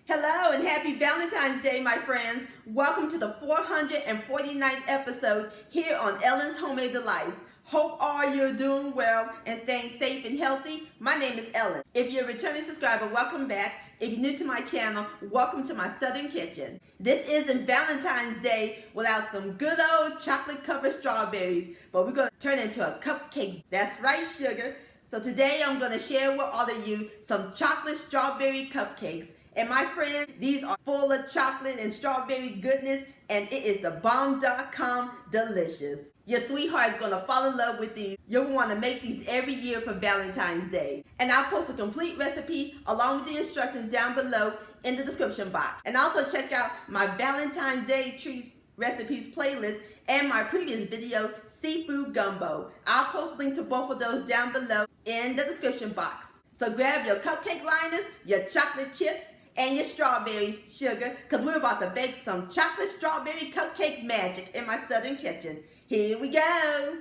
Hello and happy Valentine's Day, my friends. Welcome to the 449th episode here on Ellen's Homemade Delights. Hope all you're doing well and staying safe and healthy. My name is Ellen. If you're a returning subscriber, welcome back. If you're new to my channel, welcome to my Southern Kitchen. This isn't Valentine's Day without some good old chocolate-covered strawberries, but we're going to turn it into a cupcake. That's right, sugar. So today I'm going to share with all of you some chocolate strawberry cupcakes. And my friends, these are full of chocolate and strawberry goodness, and it is the bomb.com delicious. Your sweetheart is going to fall in love with these. You'll want to make these every year for Valentine's Day. And I'll post a complete recipe along with the instructions down below in the description box. And also check out my Valentine's Day treats recipes playlist and my previous video, Seafood Gumbo. I'll post a link to both of those down below in the description box. So grab your cupcake liners, your chocolate chips, and your strawberries, sugar, because we're about to bake some chocolate strawberry cupcake magic in my Southern Kitchen. Here we go.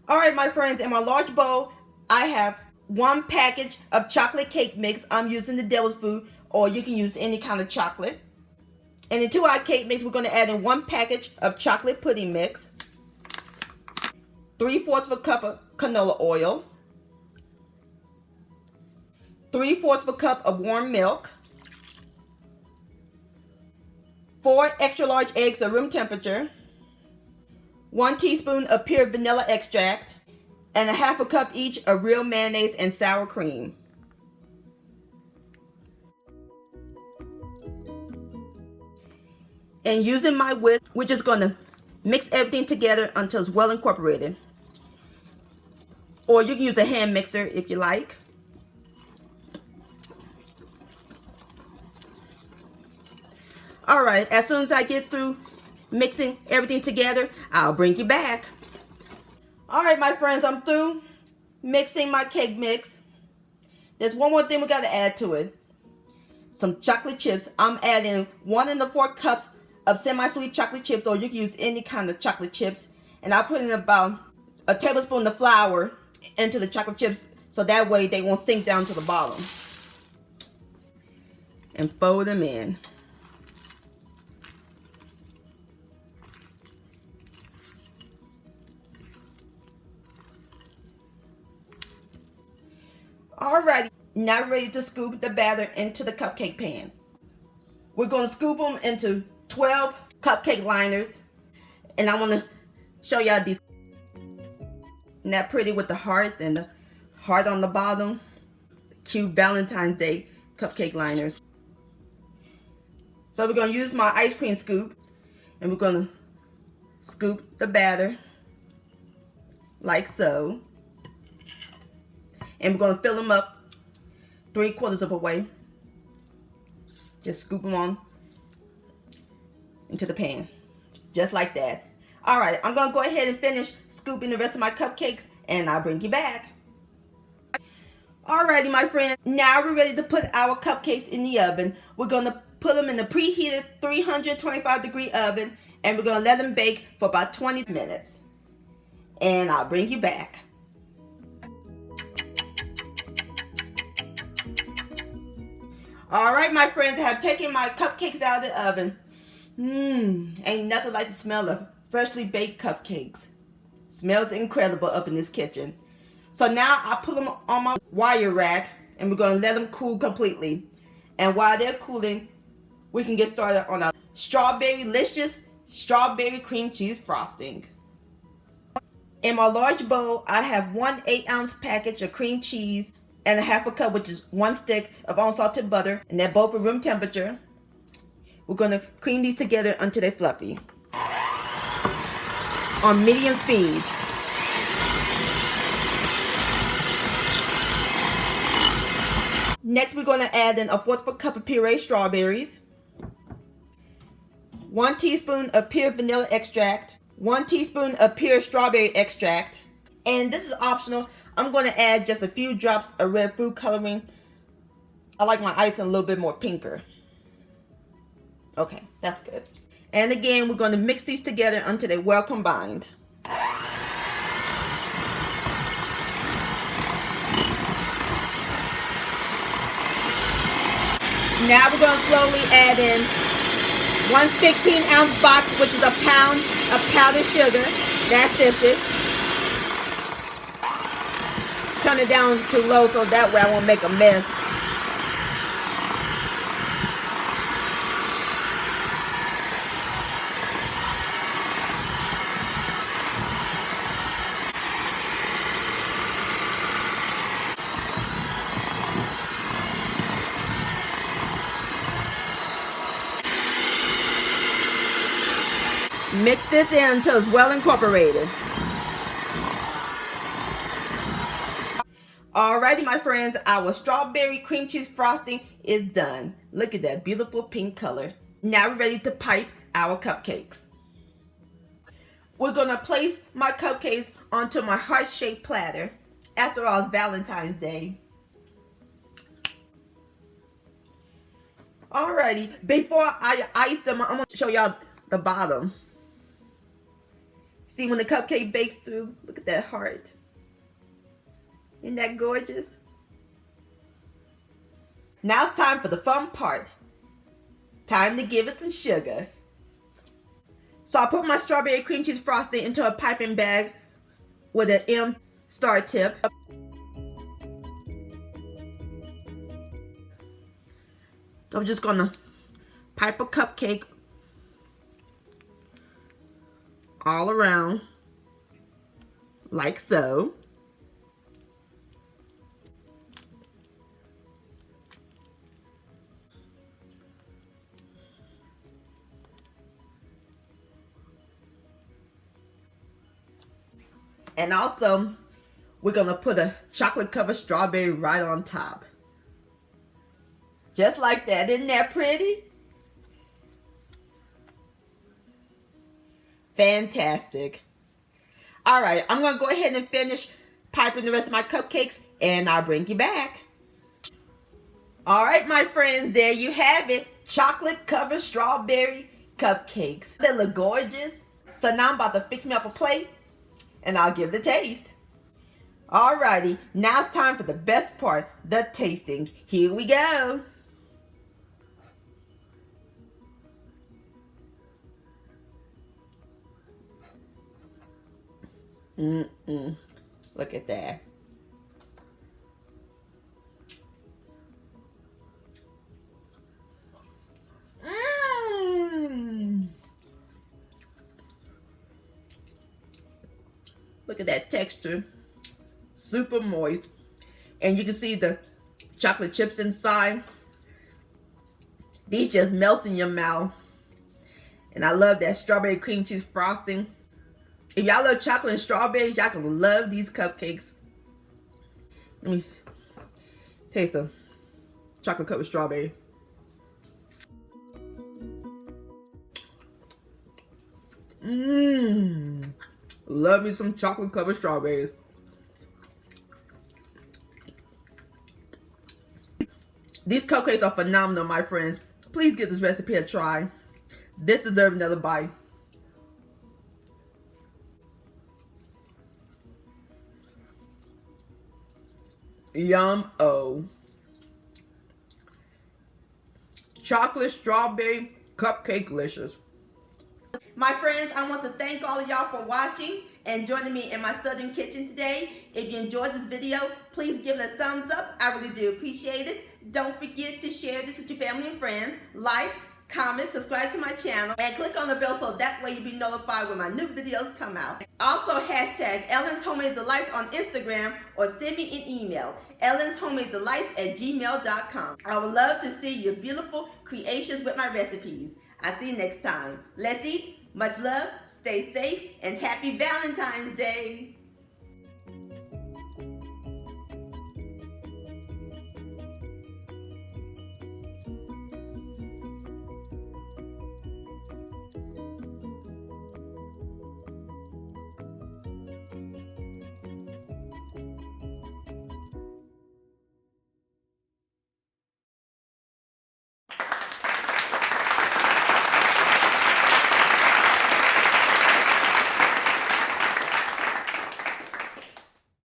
Alright, my friends, in my large bowl, I have one package of chocolate cake mix. I'm using the Devil's Food, or you can use any kind of chocolate. And into our cake mix, we're going to add in one package of chocolate pudding mix, 3/4 of a cup of canola oil, 3/4 of a cup of warm milk, 4 extra large eggs at room temperature, 1 teaspoon of pure vanilla extract, and 1/2 cup each of real mayonnaise and sour cream. And using my whisk, we're just going to mix everything together until it's well incorporated. Or you can use a hand mixer if you like. Alright, as soon as I get through mixing everything together, I'll bring you back. Alright, my friends, I'm through mixing my cake mix. There's one more thing we got to add to it. Some chocolate chips. I'm adding 1 4 cups of semi-sweet chocolate chips, or you can use any kind of chocolate chips. And I'll put in about a tablespoon of flour into the chocolate chips, so that way they won't sink down to the bottom. And fold them in. Alrighty, now we're ready to scoop the batter into the cupcake pans. We're going to scoop them into 12 cupcake liners. And I want to show y'all these. Isn't that pretty with the hearts and the heart on the bottom? Cute Valentine's Day cupcake liners. So we're going to use my ice cream scoop. And we're going to scoop the batter like so. And we're going to fill them up 3/4 of a way. Just scoop them on into the pan. Just like that. Alright, I'm going to go ahead and finish scooping the rest of my cupcakes, and I'll bring you back. Alrighty, my friends. Now we're ready to put our cupcakes in the oven. We're going to put them in the preheated 325-degree oven, and we're going to let them bake for about 20 minutes. And I'll bring you back. Alright, my friends, I have taken my cupcakes out of the oven. Ain't nothing like the smell of freshly baked cupcakes. Smells incredible up in this kitchen. So now I put them on my wire rack, and we're going to let them cool completely. And while they're cooling, we can get started on our Strawberry Lucious strawberry cream cheese frosting. In my large bowl, I have 1 8-ounce package of cream cheese and 1/2 cup, which is 1 stick of unsalted butter, and they're both at room temperature. We're going to cream these together until they're fluffy on medium speed. Next, we're going to add in a 1/4 cup of pureed strawberries, 1 teaspoon of pure vanilla extract, 1 teaspoon of pure strawberry extract, and this is optional. I'm going to add just a few drops of red food coloring. I like my icing a little bit more pinker. Okay, that's good. And again, we're going to mix these together until they're well combined. Now we're going to slowly add in 1 16-ounce box, which is a pound of powdered sugar. That's sifted. Turn it down to low so that way I won't make a mess. Mix this in until it's well incorporated. Alrighty, my friends, our strawberry cream cheese frosting is done. Look at that beautiful pink color. Now we're ready to pipe our cupcakes. We're gonna place my cupcakes onto my heart-shaped platter. After all, it's Valentine's Day. Alrighty, before I ice them, I'm gonna show y'all the bottom. See when the cupcake bakes through, look at that heart. Isn't that gorgeous? Now it's time for the fun part. Time to give it some sugar. So I put my strawberry cream cheese frosting into a piping bag with an M star tip. So I'm just gonna pipe a cupcake all around, like so. And also, we're gonna put a chocolate covered strawberry right on top. Just like that, isn't that pretty? Fantastic. All right, I'm gonna go ahead and finish piping the rest of my cupcakes and I'll bring you back. All right, my friends, there you have it. Chocolate covered strawberry cupcakes. They look gorgeous. So now I'm about to fix me up a plate and I'll give it a taste. Alrighty, now it's time for the best part, the tasting. Here we go. Look at that. Look at that texture. Super moist. And you can see the chocolate chips inside. These just melt in your mouth. And I love that strawberry cream cheese frosting. If y'all love chocolate and strawberries, y'all can love these cupcakes. Let me taste the chocolate covered strawberry. Love me some chocolate covered strawberries. These cupcakes are phenomenal, my friends. Please give this recipe a try. This deserves another bite. Yum-o. Chocolate strawberry cupcake delicious. My friends, I want to thank all of y'all for watching and joining me in my southern kitchen today. If you enjoyed this video, please give it a thumbs up. I really do appreciate it. Don't forget to share this with your family and friends. Like, comment, subscribe to my channel, and click on the bell so that way you'll be notified when my new videos come out. Also, hashtag Ellen's Homemade Delights on Instagram or send me an email, ellenshomemade.delights@gmail.com. I would love to see your beautiful creations with my recipes. I'll see you next time. Let's eat. Much love, stay safe, and happy Valentine's Day.